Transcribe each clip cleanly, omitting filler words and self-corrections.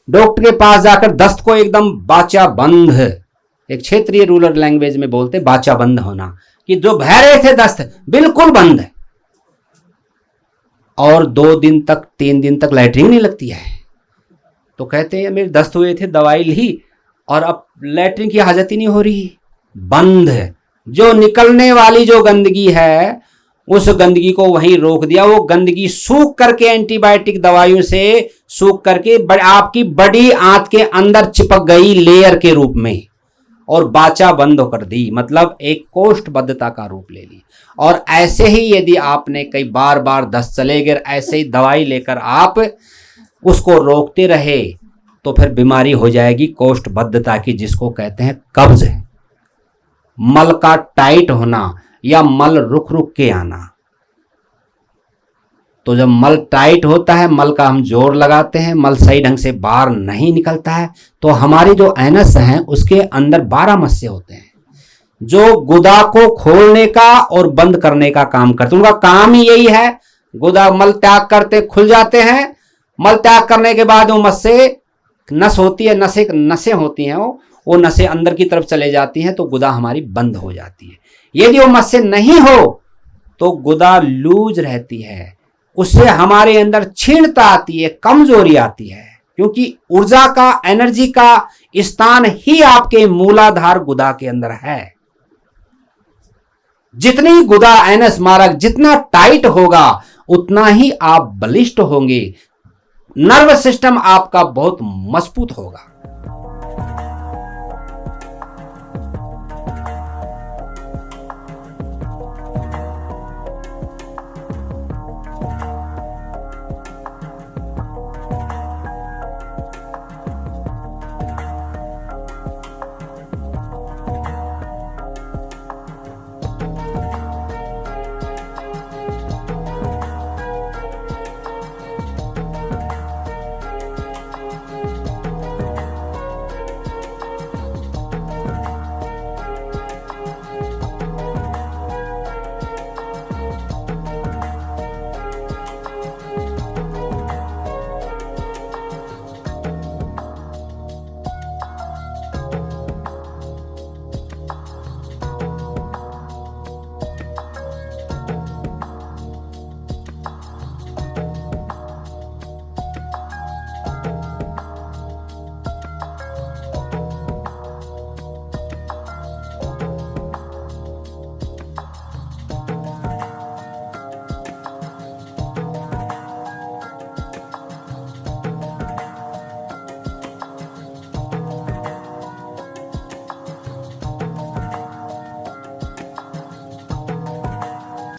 Doctor के पास जाकर दस्त को एकदम बाचा बंद, एक क्षेत्रीय रूरल लैंग्वेज में बोलते बाचा बंद होना, कि जो बह रहे थे दस्त बिल्कुल बंद है, और 2 दिन तक 3 दिन तक लैट्रिन नहीं लगती है। तो कहते हैं मेरे दस्त हुए थे, दवाई ली और अब लैट्रिन की हाजत ही नहीं हो रही, बंद है। जो निकलने वाली जो गंदगी है उस गंदगी को वहीं रोक दिया। वो गंदगी सूख करके एंटीबायोटिक दवाइयों से सूख करके आपकी बड़ी आंत के अंदर चिपक गई लेयर के रूप में, और बाचा बंद कर दी, मतलब एक कोष्ठबद्धता का रूप ले ली। और ऐसे ही यदि आपने कई बार बार दस्त चले गए, ऐसे ही दवाई लेकर आप उसको रोकते रहे तो फिर बीमारी हो जाएगी कोष्ठबद्धता की, जिसको कहते हैं कब्ज, मल का टाइट होना या मल रुक रुक के आना। तो जब मल टाइट होता है, मल का हम जोर लगाते हैं, मल सही ढंग से बाहर नहीं निकलता है, तो हमारी जो एनस है उसके अंदर 12 मस्से होते हैं जो गुदा को खोलने का और बंद करने का काम करते हैं। उनका काम ही यही है। गुदा मल त्याग करते खुल जाते हैं, मल त्याग करने के बाद वो मस्से, नस होती है, नसें होती हैं, वो नसें अंदर की तरफ चले जाती हैं, तो गुदा हमारी बंद हो जाती है। यदि वो मस्से नहीं हो तो गुदा लूज रहती है, उससे हमारे अंदर क्षीणता आती है, कमजोरी आती है, क्योंकि ऊर्जा का, एनर्जी का स्थान ही आपके मूलाधार गुदा के अंदर है। जितनी गुदा एनस मार्ग जितना टाइट होगा उतना ही आप बलिष्ठ होंगे, नर्व सिस्टम आपका बहुत मजबूत होगा।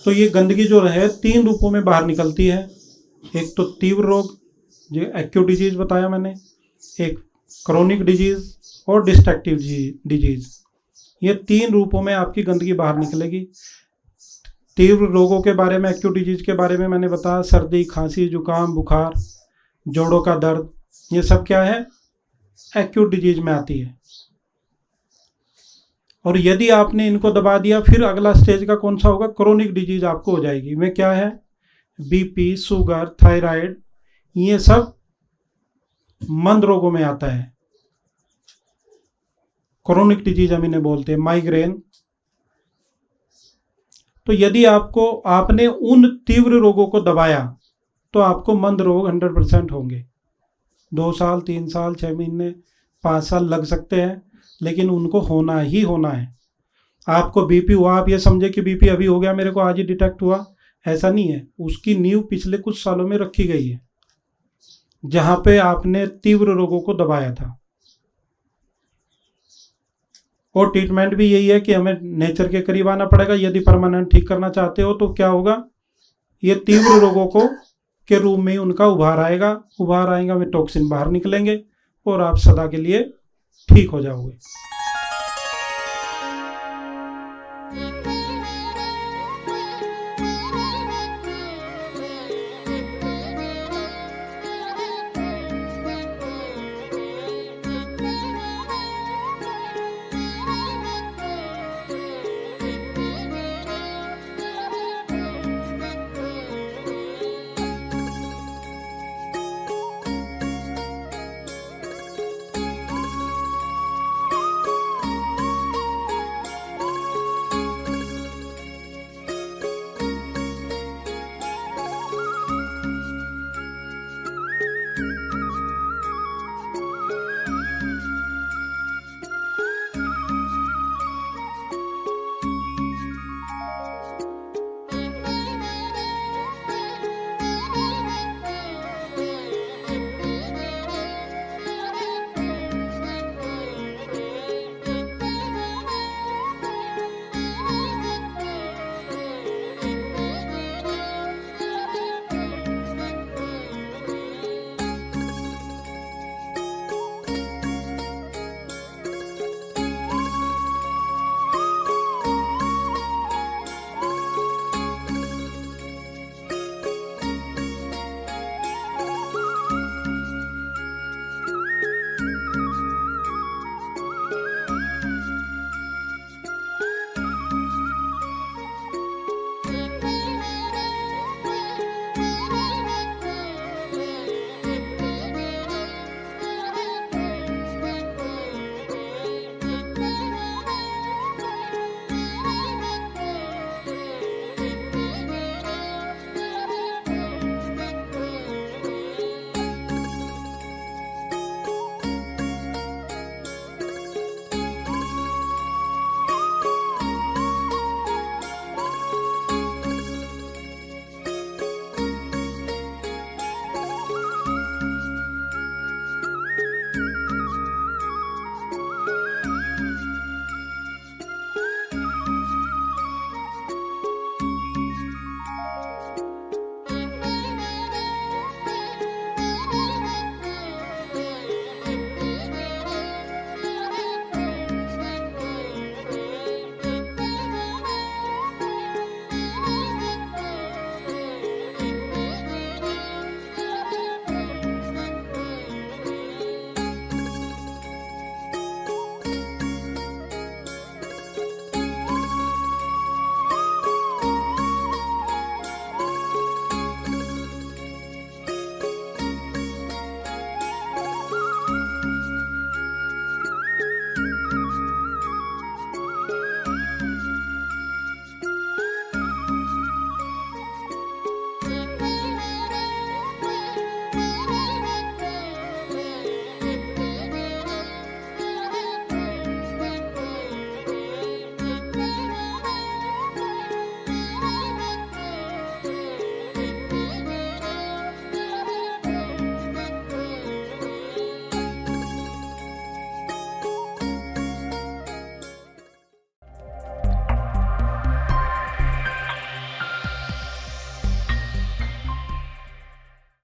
तो ये गंदगी जो है 3 रूपों में बाहर निकलती है। एक तो तीव्र रोग, जो एक्यूट डिजीज बताया मैंने, एक क्रोनिक डिजीज और डिस्ट्रक्टिव डिजीज। ये 3 रूपों में आपकी गंदगी बाहर निकलेगी। तीव्र रोगों के बारे में, एक्यूट डिजीज के बारे में मैंने बताया, सर्दी, खांसी, जुकाम, बुखार, जोड़ों का दर्द, ये सब क्या है, एक्यूट डिजीज में आती है। और यदि आपने इनको दबा दिया, फिर अगला स्टेज का कौन सा होगा, क्रोनिक डिजीज आपको हो जाएगी। में क्या है, बीपी, शुगर, थायराइड, ये सब मंद रोगों में आता है। क्रोनिक डिजीज हम इन्हें बोलते हैं, माइग्रेन। तो यदि आपने उन तीव्र रोगों को दबाया तो आपको मंद रोग 100% होंगे। 2 साल, 3 साल, 6 महीने, 5 साल लग सकते हैं, लेकिन उनको होना ही होना है। आपको बीपी हुआ, आप ये समझे कि बीपी अभी हो गया, मेरे को आज ही डिटेक्ट हुआ, ऐसा नहीं है। उसकी नींव पिछले कुछ सालों में रखी गई है, जहां पे आपने तीव्र रोगों को दबाया था। और ट्रीटमेंट भी यही है कि हमें नेचर के करीब आना पड़ेगा। यदि परमानेंट ठीक करना चाहते हो तो क्या होगा, ये तीव्र रोगों को के रूप में ही उनका उभार आएगा में टॉक्सिन बाहर निकलेंगे और आप सदा के लिए ठीक हो जाओगे।